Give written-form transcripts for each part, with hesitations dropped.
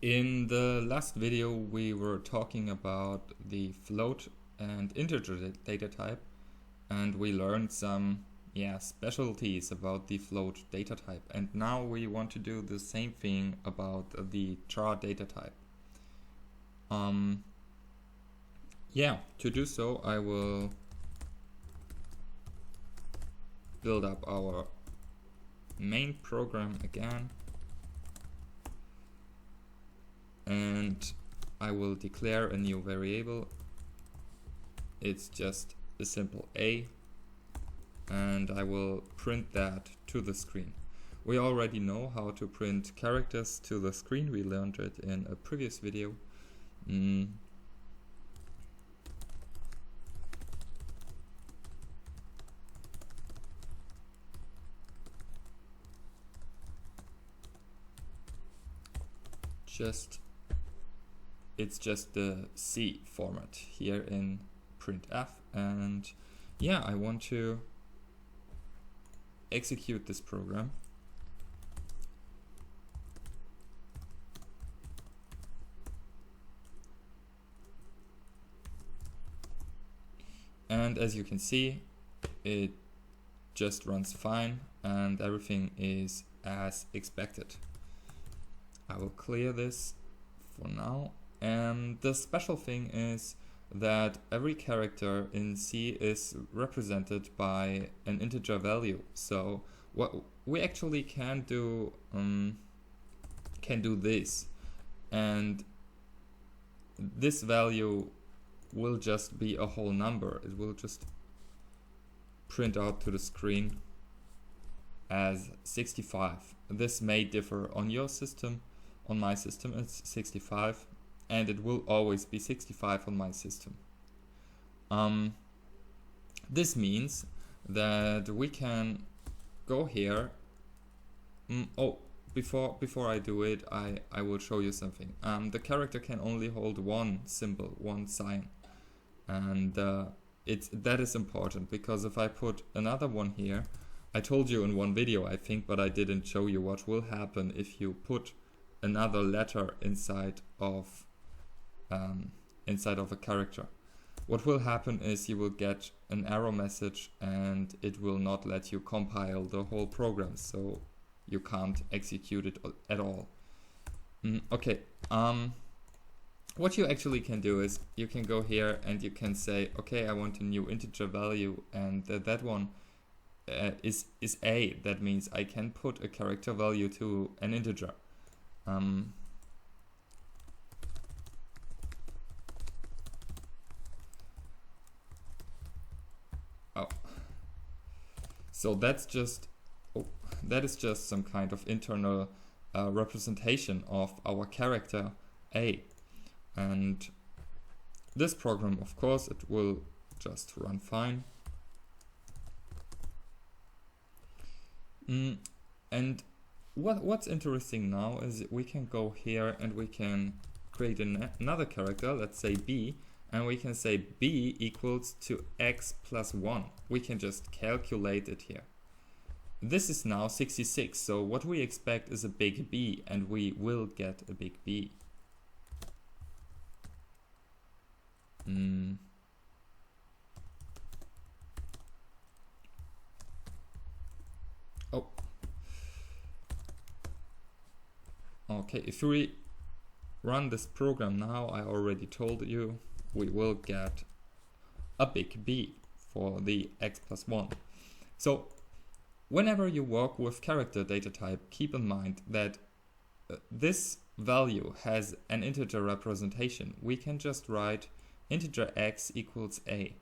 In the last video, we were talking about the float and integer data type, and we learned some specialties about the float data type. And now we want to do the same thing about the char data type. To do so, I will build up our main program again. And I will declare a new variable. It's just a simple a, and I will print that to the screen. We already know how to print characters to the screen. We learned it in a previous video. It's just the C format here in printf, and I want to execute this program. And as you can see, it just runs fine and everything is as expected. I will clear this for now. And the special thing is that every character in C is represented by an integer value. So what we actually can do this, and this value will just be a whole number. It will just print out to the screen as 65. This may differ on your system. On my system it's 65, and it will always be 65 on my system. This means that we can go here. Before I do it, I will show you something. The character can only hold one symbol, one sign, and that is important, because if I put another one here, I told you in one video I think, but I didn't show you what will happen if you put another letter inside of a character. What will happen is you will get an error message and it will not let you compile the whole program, so you can't execute it at all. What you actually can do is you can go here and you can say, okay, I want a new integer value, and that one is a. That means I can put a character value to an integer. So that is just some kind of internal representation of our character A. And this program, of course, it will just run fine. And what's interesting now is we can go here and we can create another character, let's say B, and we can say B equals to x plus 1. We can just calculate it here. This is now 66, so what we expect is a big B, and we will get a big B. Okay, if we run this program now, I already told you, we will get a big B for the x plus 1. So whenever you work with character data type, keep in mind that this value has an integer representation. We can just write integer x equals a,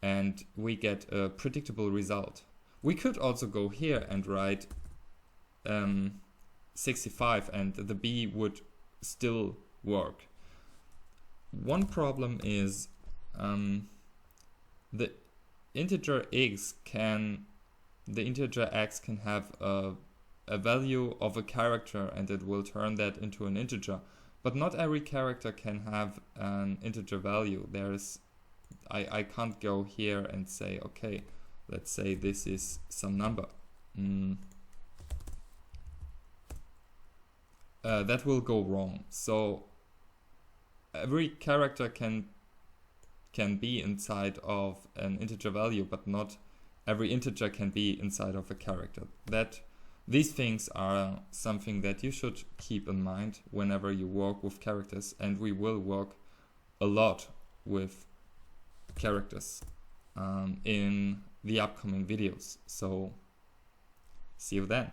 and we get a predictable result. We could also go here and write 65, and the b would still work. One problem is the integer x can have a value of a character, and it will turn that into an integer. But not every character can have an integer value. I can't go here and say, okay, let's say this is some number. that will go wrong. So every character can be inside of an integer value, but not every integer can be inside of a character. These things are something that you should keep in mind whenever you work with characters, and we will work a lot with characters in the upcoming videos. So see you then.